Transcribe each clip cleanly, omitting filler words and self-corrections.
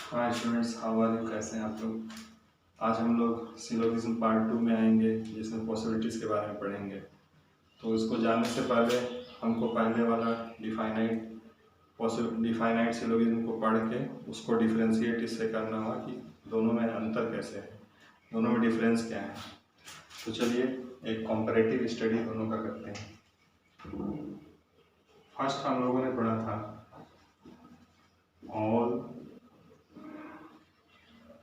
हाँ students, how are you? कैसे हैं आप लोग? आज हम लोग सिलोगिज्म पार्ट 2 में आएंगे, जिसमें पॉसिबिलिटीज़ के बारे में पढ़ेंगे। तो इसको जानने से पहले हमको पहले वाला डिफाइनाइट सिलोगिज्म को पढ़ के उसको डिफ्रेंशिएट इससे करना होगा कि दोनों में अंतर कैसे है, दोनों में डिफरेंस क्या है। तो चलिए एक कंपैरेटिव स्टडी दोनों का करते हैं। फर्स्ट हम लोगों ने पढ़ा था ऑल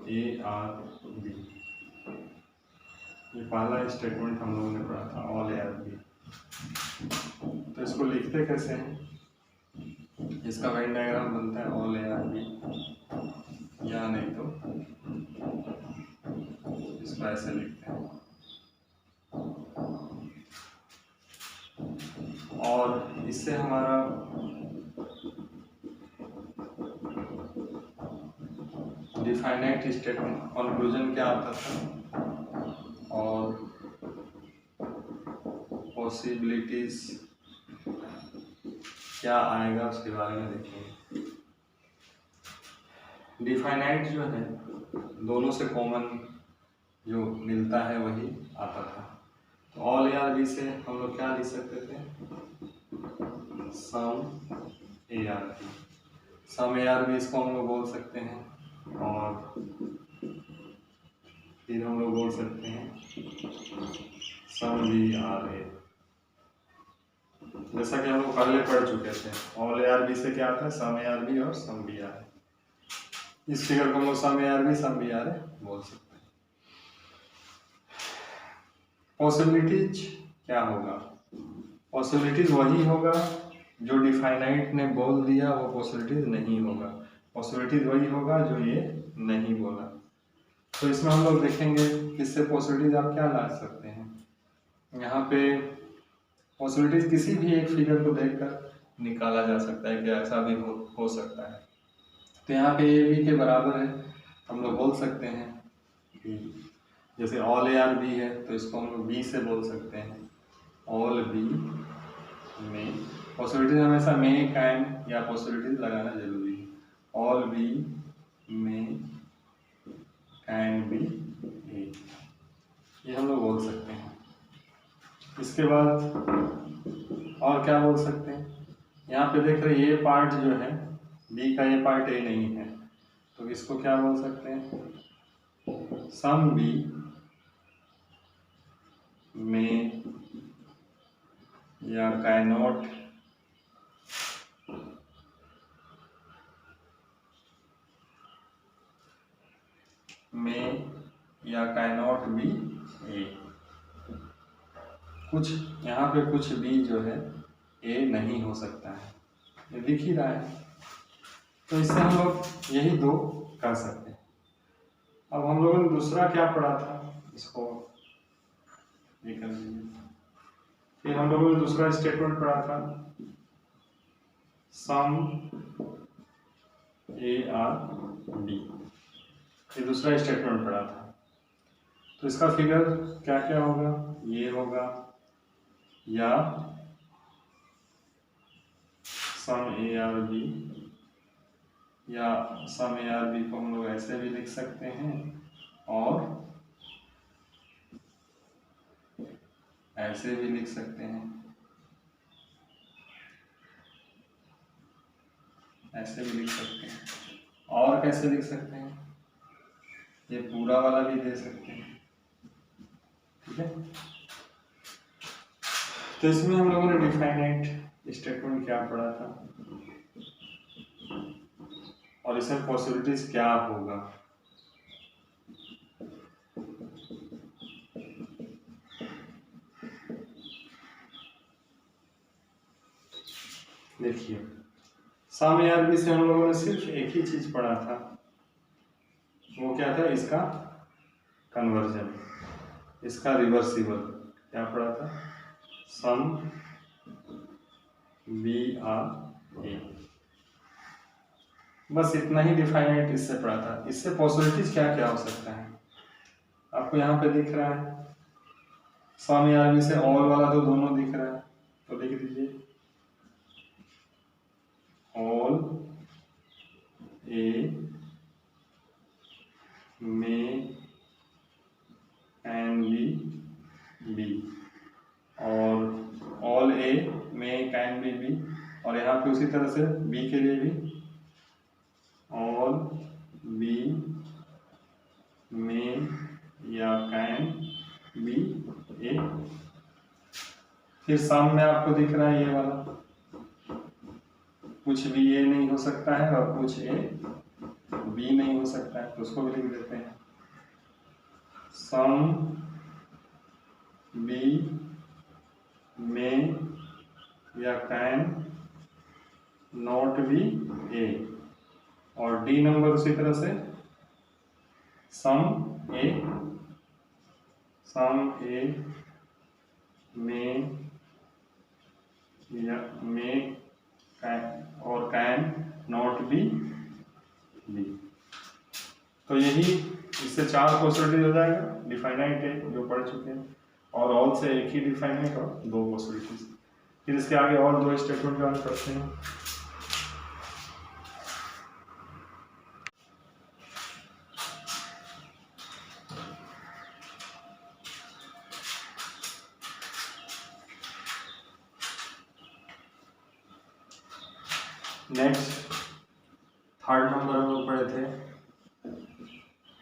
ARB। ये पहला स्टेटमेंट हम लोगों ने पढ़ा था, ऑल ARB। तो इसको लिखते कैसे हैं? इसका वेन डायग्राम बनता है ऑल ARB, या नहीं तो इसको ऐसे लिखते हैं। और इससे हमारा डिफाइनाइट स्टेटमेंट कंक्लूजन क्या आता था, और पॉसिबिलिटीज क्या आएगा उसके बारे में देखेंगे। डिफाइनाइट जो है दोनों से कॉमन जो मिलता है वही आता था। तो ऑल ARB से हम लोग क्या लिख सकते थे? सम ARB। सम ARB इसको हम लोग बोल सकते हैं, और फिर हम लोग बोल सकते हैं सम BRA। जैसा कि हम लोग पहले पढ़ चुके थे, ऑल ARB से क्या आता है? सम ARB और सम BRA। इस फिगर को हम लोग सम ARB सम BRA बोल सकते हैं। पॉसिबिलिटीज क्या होगा? पॉसिबिलिटीज वही होगा जो डिफाइनाइट ने बोल दिया, वो पॉसिबिलिटीज नहीं होगा। पॉसिबिलिटीज वही होगा जो ये नहीं बोला। तो इसमें हम लोग देखेंगे इससे पॉसिबिलिटीज आप क्या ला सकते हैं। यहाँ पे पॉसिबिलिटीज किसी भी एक फिगर को देखकर निकाला जा सकता है कि ऐसा भी हो सकता है। तो यहाँ पे ए बी के बराबर है, हम लोग बोल सकते हैं कि जैसे ऑल ARB है तो इसको हम लोग बी से बोल सकते हैं। ऑल बी में पॉसिबिलिटीज हमेशा में, कैन या पॉसिबिलिटीज लगाना जरूरी है। ऑल बी में कैन बी ए, ये हम लोग बोल सकते हैं। इसके बाद और क्या बोल सकते हैं? यहाँ पे देख रहे ये पार्ट जो है बी का, ये पार्ट ए नहीं है, तो इसको क्या बोल सकते हैं? सम बी में या कैनॉट में या कैनॉट बी ए। कुछ यहाँ पे कुछ बी जो है ए नहीं हो सकता है, ये दिख ही रहा है। तो इससे हम लोग यही दो कर सकते हैं। अब हम लोगों ने दूसरा क्या पढ़ा था, इसको ये कर लीजिए। फिर हम लोगों ने दूसरा स्टेटमेंट पढ़ा था सम ARB, ये दूसरा स्टेटमेंट पढ़ा था। तो इसका फिगर क्या क्या होगा? ये होगा, या सम ARB, या सम ARB को हम लोग ऐसे भी लिख सकते हैं और ऐसे भी लिख सकते हैं, ऐसे भी लिख सकते हैं, और कैसे लिख सकते हैं? ये पूरा वाला भी दे सकते हैं, ठीक है। तो इसमें हम लोगों ने डिफाइनाइट स्टेटमेंट क्या पढ़ा था, और इसमें पॉसिबिलिटीज क्या होगा। देखिए सम ARB से हम लोगों ने सिर्फ एक ही चीज पढ़ा था, वो क्या था? इसका कन्वर्जन, इसका रिवर्सिबल क्या पढ़ा था? सम BRA। बस इतना ही डिफाइनाइट इससे पढ़ा था। इससे पॉसिबिलिटीज क्या क्या हो सकता है आपको यहाँ पे दिख रहा है। सम ARB से ऑल वाला तो दोनों दिख रहा है, तो लिख दीजिए ऑल A और यहाँ पे उसी तरह से बी के लिए भी ऑल बी में या कैन बी ए। फिर सम में आपको दिख रहा है ये वाला, कुछ भी ए नहीं हो सकता है और कुछ ए बी नहीं हो सकता है, तो उसको भी लिख देते हैं सम बी में या कैन नॉट बी ए। और डी नंबर उसी तरह से सम ए में या में कैन और कैन नॉट बी बी। तो यही इससे 4 पॉसिबिलिटी हो जाएगा। डिफाइनाइट है जो पढ़ चुके हैं, और ऑल से एक ही डिफाइनाइट और 2 पॉसिबिलिटीज। फिर इसके आगे और 2 स्टेटमेंट का करते हैं। नेक्स्ट 3rd नंबर हम लोग पढ़े थे,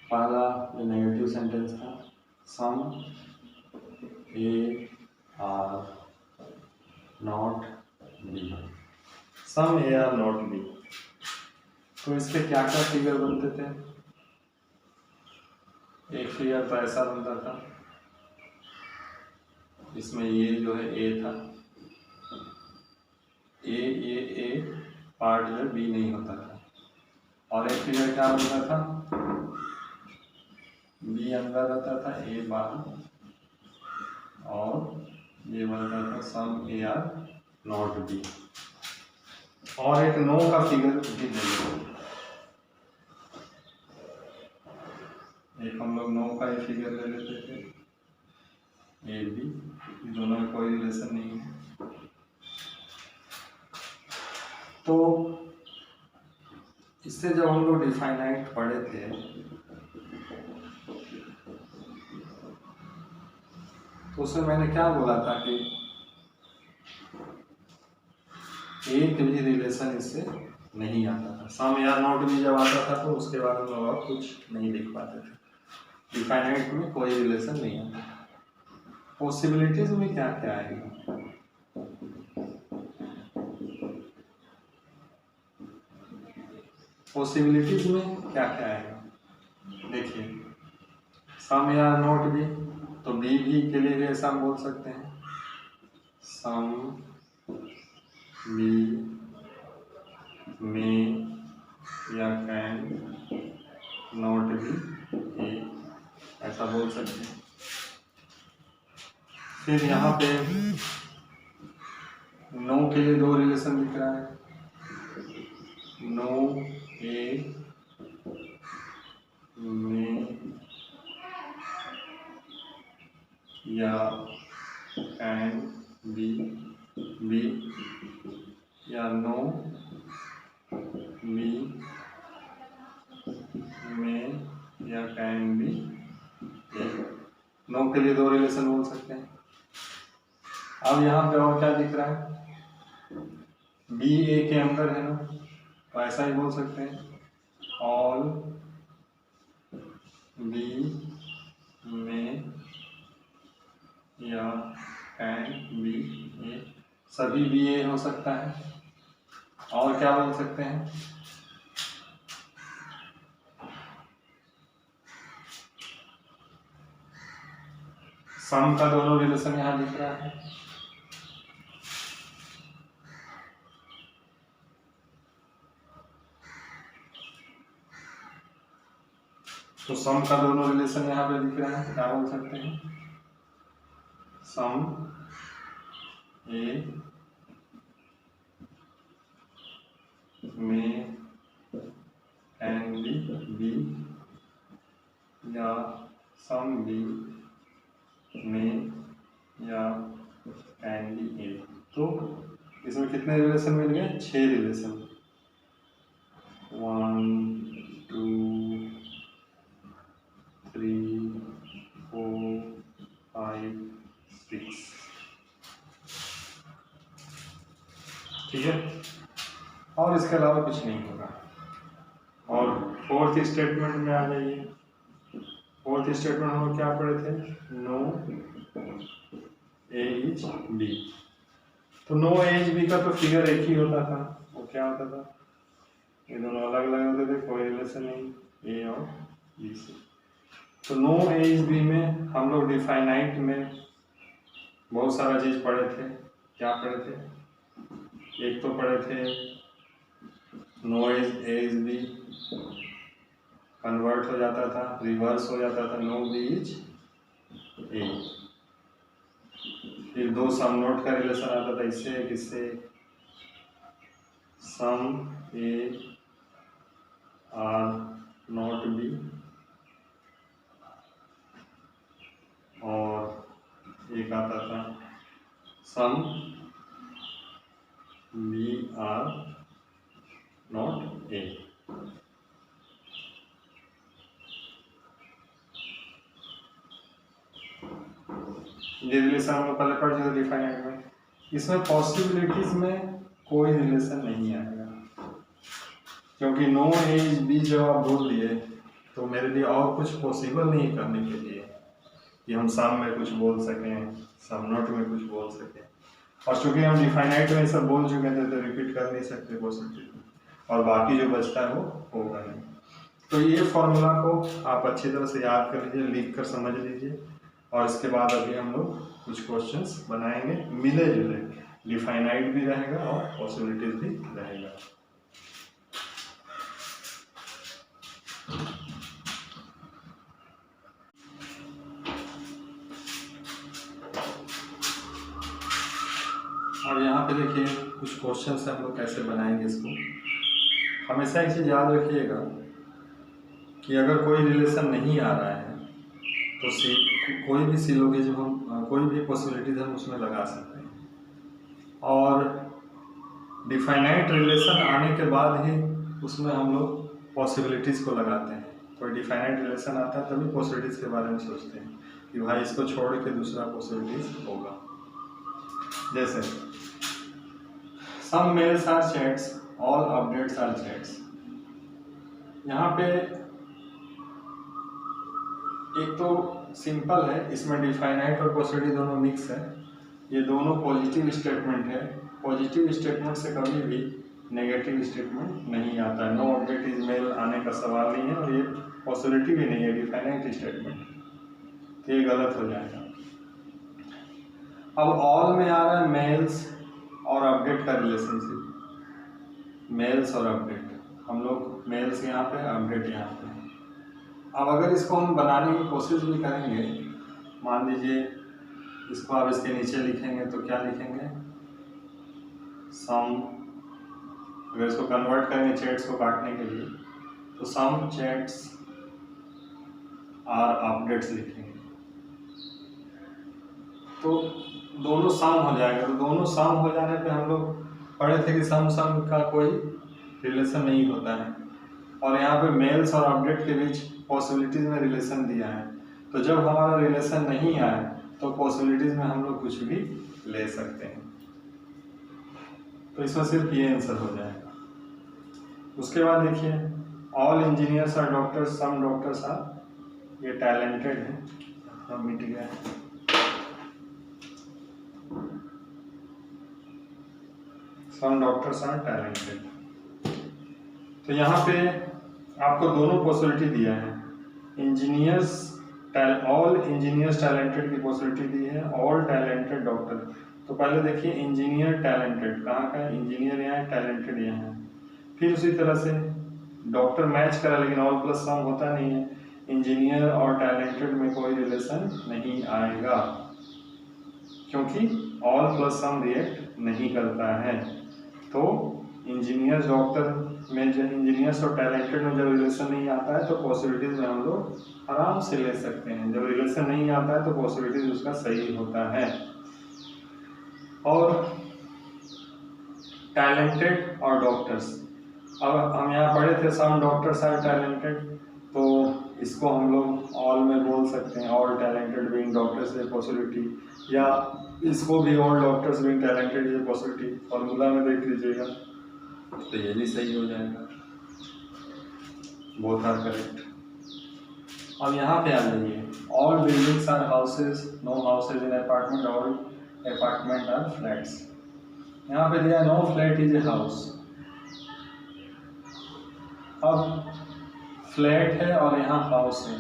पहला जो नेगेटिव सेंटेंस था some A are not B, some A are not B. तो इसके क्या क्या फिगर बनते थे? एक फिगर तो ऐसा बनता था, इसमें ये जो है ए था, ए पार्ट जो बी नहीं होता था। और एक फिगर क्या बनता था, बी अंदर रहता था ए बाहर, और ये बनता था some A are not B. और एक नो का फिगर भी ले लेते, एक हम लोग नो का ही फिगर ले लेते थे, ए बी, दोनों में कोई रिलेशन नहीं है। तो इससे जब हम लोग डिफाइनाइट पढ़े थे तो उसमें मैंने क्या बोला था कि एक भी रिलेशन इससे नहीं आता था। सम या नॉट भी जब आता था तो उसके बाद हम लोग और कुछ नहीं लिख पाते थे। डिफाइनाइट में कोई रिलेशन नहीं आता। पॉसिबिलिटीज में क्या क्या आएगा? पॉसिबिलिटीज में क्या क्या आएगा? देखिए, सम या नॉट भी, तो बी भी के लिए भी ऐसा हम बोल सकते हैं, सम बी में या कैन नॉट बी ए, ऐसा बोल सकते हैं। फिर यहाँ पे नो के लिए 2 रिलेशन दिख रहा है, नो ए में या कैन बी बी, या नो बी में या कैन बी ए। नो के लिए 2 रिलेशन बोल सकते हैं। अब यहाँ पे और क्या दिख रहा है, बी ए के अंदर है ना, तो ऐसा ही बोल सकते हैं, ऑल बी में या कैन बी ए, सभी बी ए हो सकता है। और क्या बोल सकते हैं, सम का दोनों रिलेशन यहाँ दिख रहा है, तो सम का दोनों रिलेशन यहाँ पे दिख रहा है। क्या बोल सकते हैं, सम ए में कैन बी बी, या सम बी में या कैन बी ए। तो इसमें कितने रिलेशन मिल गए? 6 रिलेशन, 1 2 3 4 5 6। ठीक है, और इसके अलावा कुछ नहीं होगा। और फोर्थ स्टेटमेंट में आ जाइए। फोर्थ स्टेटमेंट हम क्या पढ़े थे, नो ए इज बी। तो नो ए इज बी का तो फिगर एक ही होता था, वो क्या होता था, ये दोनों अलग अलग होते थे, कोई रिलेशन नहीं ए और बी से। तो नो ए इज बी में हम लोग डिफाइनाइट में बहुत सारा चीज पढ़े थे। क्या पढ़े थे, एक तो पढ़े थे no is A is B convert हो जाता था, रिवर्स हो जाता था, नो बी इज ए। फिर दो सम नोट का रिलेशन आता था, इससे किससे, some A are not B, और एक आता था some B are not A. ये रिलेशन हम लोग पहले पढ़ चुके डिफाइनाइट में। इसमें पॉसिबिलिटीज में कोई रिलेशन नहीं आएगा, क्योंकि नो ए इज बी जब आप बोल दिए तो मेरे लिए और कुछ पॉसिबल नहीं करने के लिए कि हम सम में कुछ बोल सकें, सम नोट में कुछ बोल सकें। और चूंकि हम डिफाइनाइट में सब बोल चुके थे तो रिपीट कर नहीं सकते पॉसिबिलिटी, और बाकी जो बचता है वो होगा नहीं। तो ये फॉर्मूला को आप अच्छी तरह से याद कर लीजिए, लिख कर समझ लीजिए, और इसके बाद अभी हम लोग कुछ क्वेश्चंस बनाएंगे मिले जुले, डिफाइनाइट भी रहेगा और पॉसिबिलिटीज भी रहेगा। और यहाँ पे देखिए कुछ क्वेश्चंस हम लोग कैसे बनाएंगे इसको। हमेशा एक चीज़ याद रखिएगा कि अगर कोई रिलेशन नहीं आ रहा है तो कोई भी सिलोगिज्म हम, कोई भी पॉसिबिलिटीज हम उसमें लगा सकते हैं, और डिफाइनाइट रिलेशन आने के बाद ही उसमें हम लोग पॉसिबिलिटीज़ को लगाते हैं। कोई डिफाइनाइट रिलेशन आता है तभी पॉसिबिलिटीज़ के बारे में सोचते हैं कि भाई इसको छोड़ के दूसरा पॉसिबिलिटीज़ होगा। जैसे some mails are chats, all updates are chats. यहाँ पे एक तो सिंपल है, इसमें डिफाइनाइट और पॉसिबिलिटी दोनों मिक्स है। ये दोनों पॉजिटिव स्टेटमेंट है। पॉजिटिव स्टेटमेंट से कभी भी नेगेटिव स्टेटमेंट नहीं आता है। नो अपडेट इज मेल आने का सवाल नहीं है, और ये पॉसिबिलिटी भी नहीं है डिफाइनाइट स्टेटमेंट, तो ये गलत हो जाएगा। अब ऑल में आ रहा है मेल्स और अपडेट का रिलेशनशिप, मेल्स और अपडेट, हम लोग मेल्स यहाँ पे, अपडेट यहाँ पे। अब अगर इसको हम बनाने की कोशिश भी करेंगे, मान लीजिए इसको आप इसके नीचे लिखेंगे तो क्या लिखेंगे, सम, अगर इसको कन्वर्ट करेंगे चैट्स को काटने के लिए तो सम चैट्स आर अपडेट्स लिखेंगे, तो दोनों सम हो जाएगा। तो दोनों सम हो जाने पे हम लोग पढ़े थे कि सम सम का कोई रिलेशन नहीं होता है, और यहाँ पे मेल्स और अपडेट के बीच पॉसिबिलिटीज में रिलेशन दिया है। तो जब हमारा रिलेशन नहीं आए तो पॉसिबिलिटीज में हम लोग कुछ भी ले सकते हैं, तो इसमें सिर्फ ये आंसर हो जाएगा। उसके बाद देखिए all engineers are doctors, some doctors are, ये टैलेंटेड है, हम मिट गया। Some doctors are talented. तो यहाँ पे आपको दोनों पॉसिबिलिटी दिया है, इंजीनियर्स, ऑल इंजीनियर्स टैलेंटेड की पॉसिबिलिटी दी है, ऑल टैलेंटेड डॉक्टर। तो पहले देखिए इंजीनियर टैलेंटेड कहाँ का है, इंजीनियर यहाँ है, टैलेंटेड यहाँ है। फिर उसी तरह से डॉक्टर मैच करा, लेकिन ऑल प्लस सम होता नहीं है, इंजीनियर और टैलेंटेड में कोई रिलेशन नहीं आएगा, क्योंकि ऑल प्लस सम रिएक्ट नहीं करता है। तो इंजीनियर्स डॉक्टर में, जो इंजीनियर्स और टैलेंटेड में जब रिलेशन नहीं आता है तो पॉसिबिलिटीज में हम लोग आराम से ले सकते हैं। जब रिलेशन नहीं आता है तो पॉसिबिलिटीज उसका सही होता है। और टैलेंटेड और डॉक्टर्स, अब हम यहाँ पढ़े थे सम डॉक्टर्स आर टैलेंटेड, तो इसको हम लोग ऑल में बोल सकते हैं, all talented being doctors is a possibility, या इसको भी all doctors being talented is a possibility. Formula में देख लीजिएगा तो ये भी सही हो जाएगा, बोथ आर करेक्ट। अब यहाँ पे आ जाइए, all buildings are houses, no houses in apartment, all apartment are flats. यहाँ पे दिया no flat is a house. अब फ्लैट है और यहाँ हाउस है,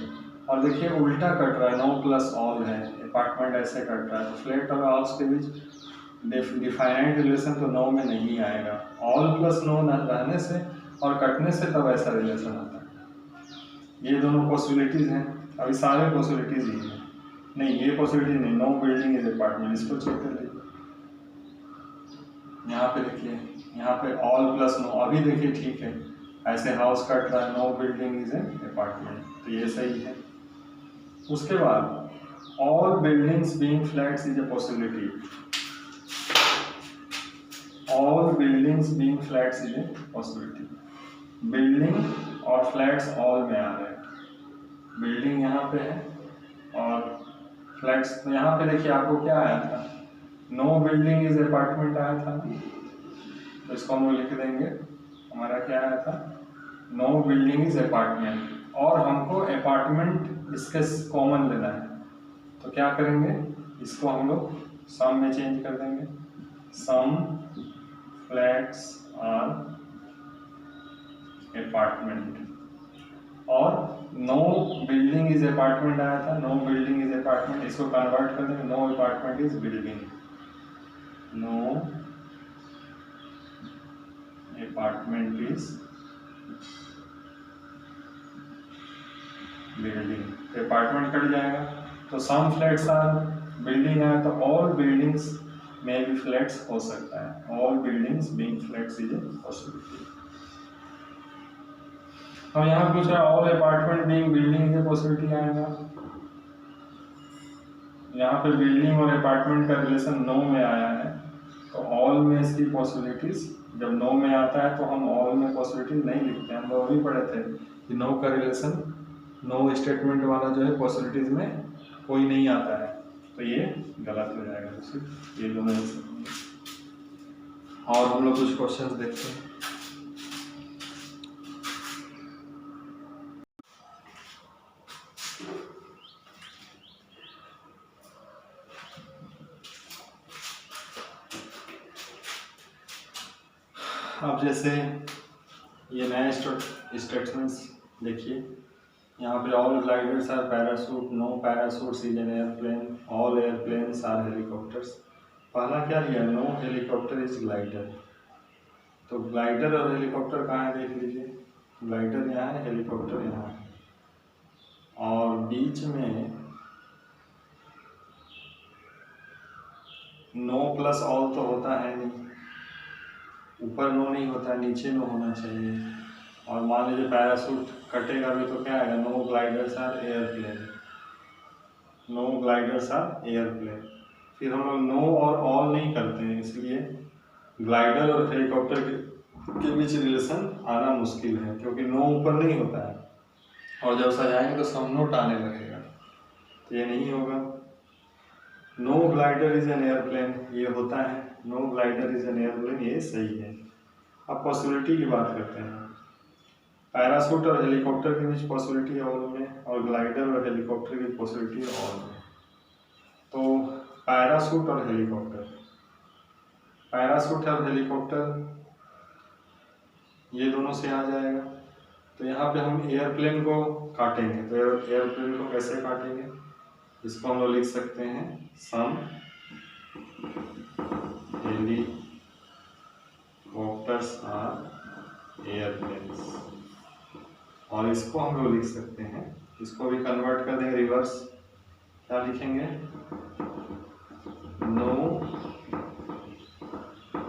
और देखिए उल्टा कट रहा है, नो प्लस ऑल है, अपार्टमेंट ऐसे कट रहा है, तो फ्लैट और हाउस के बीच डिफाइनाइट रिलेशन तो नो में नहीं आएगा। ऑल प्लस नो रहने से और कटने से तब ऐसा रिलेशन आता है। ये दोनों पॉसिबिलिटीज़ हैं, अभी सारे पॉसिबिलिटीज़ ही हैं। नहीं, ये पॉसिबिलिटी नहीं, नो बिल्डिंग इज अपार्टमेंट, इसको चेक कर लीजिए। यहाँ पे देखिए, यहाँ पे ऑल प्लस नो, अभी देखिए ठीक है, ऐसे हाउस कट रहा है, no building is a apartment, तो ये सही है। उसके बाद all buildings being flats is a possibility, all buildings being flats is a possibility. Building और फ्लैट्स ऑल में आ रहे हैं, बिल्डिंग यहाँ पे है और फ्लैट्स, तो यहाँ पे देखिए आपको क्या आया था, नो बिल्डिंग इज अपार्टमेंट आया था, तो इसको हम लिख देंगे, हमारा क्या आया था, नो बिल्डिंग इज अपार्टमेंट, और हमको अपार्टमेंट इसके कॉमन लेना है, तो क्या करेंगे, इसको हम लोग सम में चेंज कर देंगे, सम फ्लैट्स आर अपार्टमेंट, और नो बिल्डिंग इज अपार्टमेंट आया था, नो बिल्डिंग इज अपार्टमेंट, इसको कन्वर्ट कर देंगे, no apartment is building, no apartment is building, apartment cut जाएगा, तो सम फ्लैट्स आर बिल्डिंग आया, तो ऑल बिल्डिंग्स में भी फ्लैट्स हो सकता है, all buildings being flats is a possibility. अब यहाँ पूछ रहा है all apartment being building is a possibility आएगा, यहाँ पे बिल्डिंग और अपार्टमेंट का रिलेशन नो में आया है, तो ऑल में इसकी पॉसिबिलिटीज, जब नो में आता है तो हम ऑल में पॉसिबिलिटीज नहीं लिखते हैं, हम लोग अभी पढ़े थे कि नो का रिलेशन, नो स्टेटमेंट वाला जो है पॉसिबिलिटीज में कोई नहीं आता है, तो ये गलत हो जाएगा, तो सिर्फ ये दोनों आंसर। और हम लोग कुछ क्वेश्चंस देखते हैं। अब जैसे ये नया स्टेटमेंट्स देखिए, यहाँ पे all gliders are parachute, no parachutes is an airplane, all airplanes are helicopters. पहला क्या लिया, नो हेलीकॉप्टर इज ग्लाइडर, तो ग्लाइडर और हेलीकॉप्टर कहाँ है देख लीजिए, ग्लाइडर यहाँ है, हेलीकॉप्टर यहाँ है, और बीच में नो प्लस ऑल तो होता है नहीं, ऊपर नो नहीं होता, नीचे नो होना चाहिए, और मान लीजिए पैराशूट कटेगा भी तो क्या आएगा, no gliders are airplane, no gliders are airplane. फिर हम लोग नो और ऑल नहीं करते हैं, इसलिए ग्लाइडर और हेलीकॉप्टर के बीच रिलेशन आना मुश्किल है, क्योंकि नो ऊपर नहीं होता है, और जब सजाएंगे तो सम नोट आने लगेगा, तो ये नहीं होगा। No glider is an airplane, ये होता है, no glider is an airplane, ये सही है। अब पॉसिबिलिटी की बात करते हैं, पैराशूट और हेलीकॉप्टर के बीच पॉसिबिलिटी ऑल में, और ग्लाइडर और हेलीकॉप्टर की पॉसिबिलिटी ऑल में। तो पैराशूट और हेलीकॉप्टर, पैराशूट और हेलीकॉप्टर ये दोनों से आ जाएगा, तो यहाँ पे हम एयरप्लेन को काटेंगे, तो एयरप्लेन को कैसे काटेंगे, इसको हम लोग लिख सकते हैं सम हेलीकॉप्टर्स आर एयरप्लेन्स, और इसको हम लोग लिख सकते हैं, इसको भी कन्वर्ट कर देंगे रिवर्स, क्या लिखेंगे, नो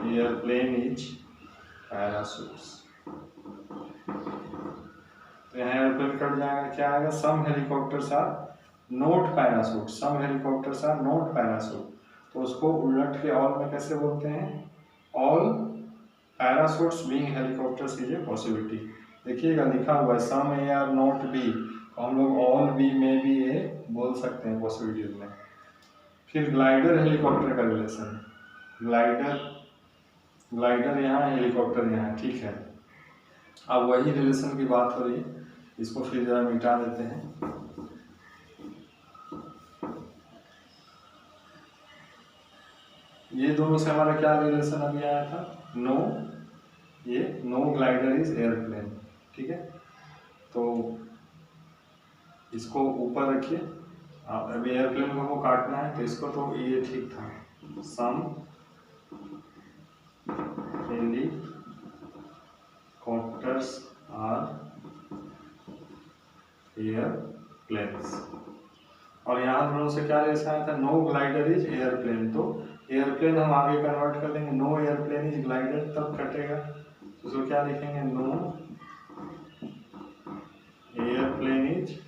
एयरप्लेन इज पैराशूट्स, तो यहाँ एयरप्लेन कट जाएगा, क्या आएगा, some helicopters are not parachute, some helicopters are not parachute, तो उसको उलट के ऑल में कैसे बोलते हैं, all parachutes being helicopters is a possibility. देखिएगा लिखा हुआ है some A are not B, तो हम लोग ऑल बी में भी ये बोल सकते हैं पॉसिबिलिटीज में। फिर ग्लाइडर हेलीकॉप्टर का रिलेशन, ग्लाइडर यहाँ, हेलीकॉप्टर यहाँ, ठीक है। अब वही रिलेशन की बात हो रही है, इसको फिर जरा मिटा देते हैं। ये दोनों से हमारा क्या रिलेशन अभी आया था, नो, ये नो ग्लाइडर इज एयरप्लेन, ठीक है। तो इसको ऊपर रखिए, अभी एयरप्लेन को हमको काटना है, तो इसको तो ये ठीक था, सम हेलीकॉप्टर्स आर एयरप्लेन्स, और यहाँ दोनों से क्या रिलेशन आया था, नो ग्लाइडर इज एयरप्लेन। तो एयरप्लेन हम आगे कन्वर्ट कर देंगे, नो एयरप्लेन इज ग्लाइडर, तब कटेगा, तो उसको क्या लिखेंगे, नो एयरप्लेन इज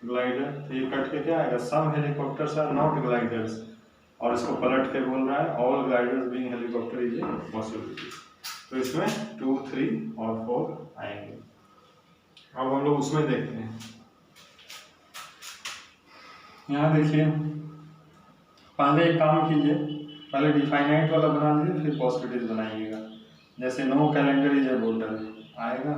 ग्लाइडर। तो ये कट के क्या आएगा, some helicopters are not gliders, और इसको पलट के बोल रहा है all gliders being helicopter is a possibility. तो इसमें 2, 3 और 4 आएंगे। अब हम लोग उसमें देखते हैं, यहाँ देखिए, पहले एक काम कीजिए, पहले डिफाइनाइट वाला बना लीजिए, फिर पॉसिबिलिटीज बनाइएगा। जैसे नो कैलेंडर इज ए बोतल आएगा,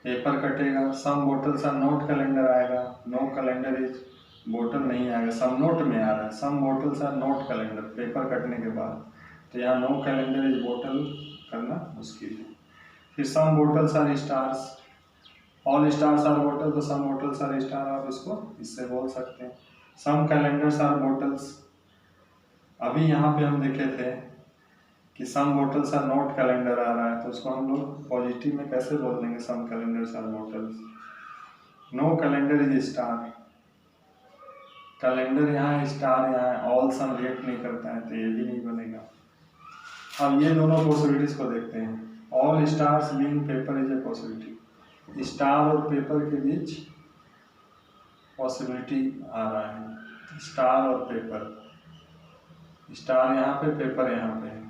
पेपर कटेगा, some bottles are not calendar आएगा, नो कैलेंडर इज बोतल नहीं आएगा, सम नोट में आ रहा है, some bottles are not calendar, paper कटने के बाद, तो यहाँ नो कैलेंडर इज बोतल करना मुश्किल है। फिर some bottles are stars, all stars are bottle, तो सम बोटल्स आर स्टार, आप इसको इससे बोल सकते हैं। सम कैलेंडर्स आर बोटल्स, अभी यहाँ पे हम देखे थे कि सम बोटल्स आर नोट कैलेंडर आ रहा है, तो उसको हम लोग पॉजिटिव में कैसे बोल देंगे, some calendars are bottles. No calendar is star, calendar यहाँ, स्टार यहाँ, ऑल सम रिएक्ट नहीं करता है, तो ये भी नहीं बनेगा। अब ये दोनों पॉसिबिलिटीज को देखते हैं, all stars being paper is a possibility, star और पेपर के बीच पॉसिबिलिटी आ रहा है, स्टार और पेपर, स्टार यहाँ पे, पेपर यहाँ पे।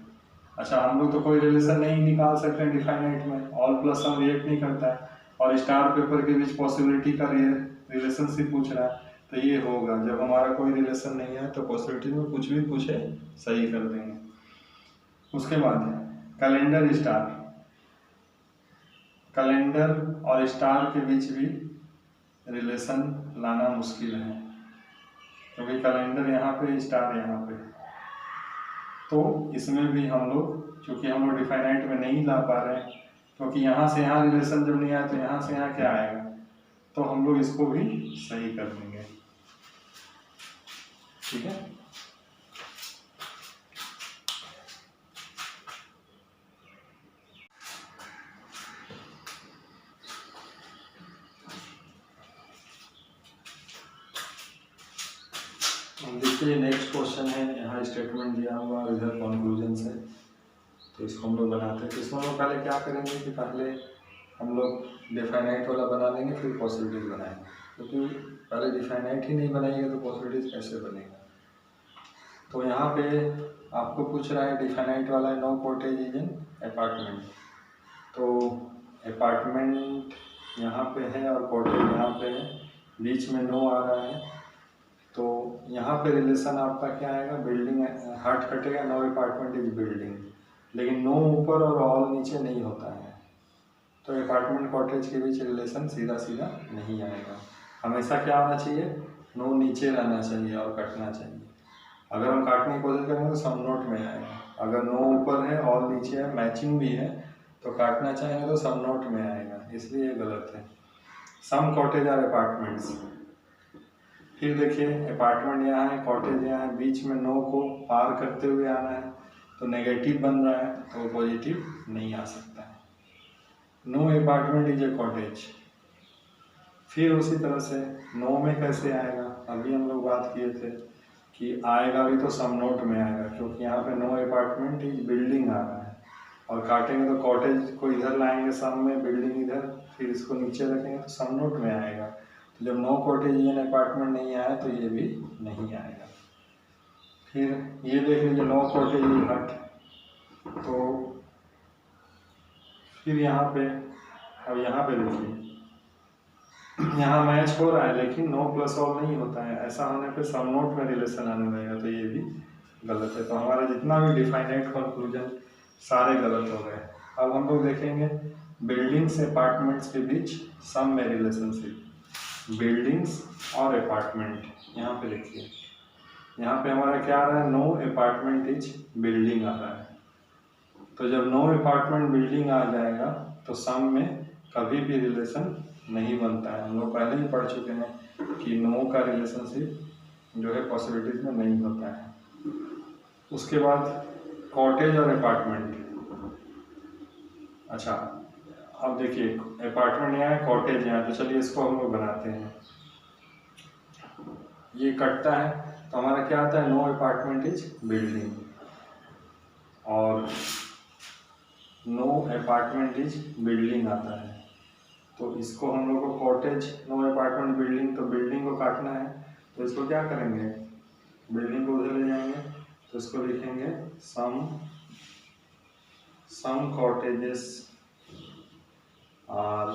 अच्छा, हम लोग तो कोई रिलेशन नहीं निकाल सकते हैं डिफाइनाइट में, ऑल प्लस सम रिएक्ट नहीं करता है, और स्टार पेपर के बीच पॉसिबिलिटी का रिलेशनशिप पूछ रहा है, तो ये होगा, जब हमारा कोई रिलेशन नहीं है तो पॉसिबिलिटी में कुछ भी पूछे सही कर देंगे। उसके बाद कैलेंडर स्टार, कैलेंडर और स्टार के बीच भी रिलेशन लाना मुश्किल है, क्योंकि कैलेंडर यहाँ पे, स्टार यहाँ पे, तो इसमें भी हम लोग, चूँकि हम लोग डिफाइनाइट में नहीं ला पा रहे हैं, क्योंकि यहाँ से यहाँ रिलेशन जब नहीं आया तो यहाँ से यहाँ क्या आएगा, तो हम लोग इसको भी सही कर देंगे, ठीक है। देखिए नेक्स्ट क्वेश्चन है, यहाँ स्टेटमेंट दिया हुआ इधर कंक्लूजन है, तो इसको हम लोग बनाते हैं। तो इसमें हम लोग पहले क्या करेंगे कि पहले हम लोग डिफाइनाइट वाला बना लेंगे, फिर पॉसिबिलिटीज बनाएंगे, क्योंकि पहले डिफाइनाइट ही नहीं बनाएंगे तो पॉसिबिलिटीज कैसे बनेगा। तो यहाँ पे आपको पूछ रहा है डिफाइनाइट वाला है, no cottage is in apartment, तो अपार्टमेंट यहाँ पे है और कॉटेज यहाँ पे है, बीच में नो आ रहा है, तो यहाँ पे रिलेशन आपका क्या आएगा, बिल्डिंग, हट कटेगा, नो अपार्टमेंट इज बिल्डिंग, लेकिन नो ऊपर और ऑल नीचे नहीं होता है, तो अपार्टमेंट कॉटेज के बीच रिलेशन सीधा सीधा नहीं आएगा। हमेशा क्या होना चाहिए, नो नीचे रहना चाहिए और कटना चाहिए। अगर हम काटने की कोशिश करेंगे तो सम नोट में आएगा, अगर नो ऊपर है ऑल नीचे है, मैचिंग भी है, तो काटना चाहेंगे तो सम नोट में आएगा, इसलिए गलत है। सम कॉटेज आर अपार्टमेंट्स, फिर देखिए अपार्टमेंट यहाँ है, कॉटेज यहाँ है, बीच में नो को पार करते हुए आना है, तो नेगेटिव बन रहा है, तो पॉजिटिव नहीं आ सकता है। No apartment is a cottage, फिर उसी तरह से नो में कैसे आएगा, अभी हम लोग बात किए थे कि आएगा भी तो सम नोट में आएगा, क्योंकि यहाँ पे नो अपार्टमेंट इज बिल्डिंग आ रहा है, और काटेंगे तो कॉटेज को इधर लाएंगे सम में, बिल्डिंग इधर, फिर इसको नीचे रखेंगे तो सम नोट में आएगा। तो जब नो कॉटेज इन अपार्टमेंट नहीं आया तो ये भी नहीं आएगा। फिर ये देख लीजिए नो कॉटेज इन हट, तो फिर यहाँ पे, अब यहाँ पे देखिए यहाँ मैच हो रहा है लेकिन नो प्लस ऑल नहीं होता है, ऐसा होने पे सम नोट में रिलेशन आने लगेगा, तो ये भी गलत है। तो हमारा जितना भी डिफाइनाइट कंक्लूजन सारे गलत हो गए। अब हम लोग देखेंगे बिल्डिंग्स अपार्टमेंट्स के बीच सम में रिलेशनशिप। बिल्डिंग्स और अपार्टमेंट, यहाँ पे देखिए, यहाँ पे हमारा क्या आ रहा है, नो अपार्टमेंट इज बिल्डिंग आ रहा है। तो जब नो अपार्टमेंट बिल्डिंग आ जाएगा तो सम में कभी भी रिलेशन नहीं बनता है। हम लोग पहले ही पढ़ चुके हैं कि नो का रिलेशनशिप जो है पॉसिबिलिटीज में नहीं होता है। उसके बाद कॉटेज और अपार्टमेंट। अच्छा, अब देखिए अपार्टमेंट यहाँ है, कॉटेज यहाँ है, तो चलिए इसको हम लोग बनाते हैं। ये कटता है तो हमारा क्या आता है, नो अपार्टमेंट इज बिल्डिंग, और नो अपार्टमेंट इज बिल्डिंग आता है। तो इसको हम लोग को कॉटेज, नो अपार्टमेंट, बिल्डिंग, तो बिल्डिंग को काटना है, तो इसको क्या करेंगे, बिल्डिंग को उधर ले जाएंगे, तो इसको लिखेंगे सम कॉटेजेस आर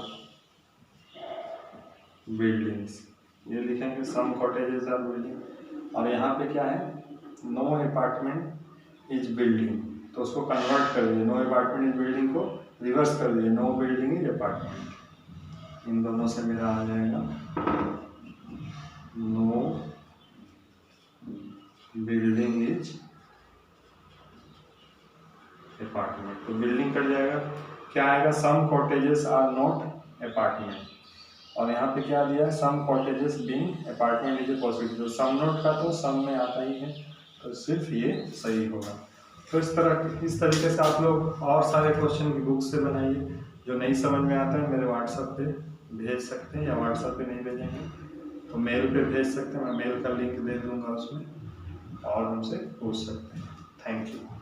बिल्डिंग्स, ये लिखेंगे सम कॉटेजेस आर बिल्डिंग। और यहाँ पे क्या है, नो अपार्टमेंट इज बिल्डिंग, तो उसको कन्वर्ट कर दीजिए, नो अपार्टमेंट इज बिल्डिंग को रिवर्स कर दीजिए, नो बिल्डिंग इज अपार्टमेंट। इन दोनों से मेरा आ जाएगा नो बिल्डिंग इज अपार्टमेंट, तो बिल्डिंग कट जाएगा, क्या आएगा, some cottages are not apartment. और यहाँ पे क्या दिया है, some cottages being apartment is a possibility, तो सम नोट का तो सम में आता ही है, तो सिर्फ ये सही होगा। तो इस तरीके से आप लोग और सारे क्वेश्चन की बुक से बनाइए। जो नहीं समझ में आता है मेरे व्हाट्सएप पे भेज सकते हैं, या व्हाट्सएप पे नहीं भेजेंगे तो मेल पे भेज सकते हैं, मैं मेल का लिंक दे दूंगा उसमें, और हमसे पूछ सकते हैं। Thank you.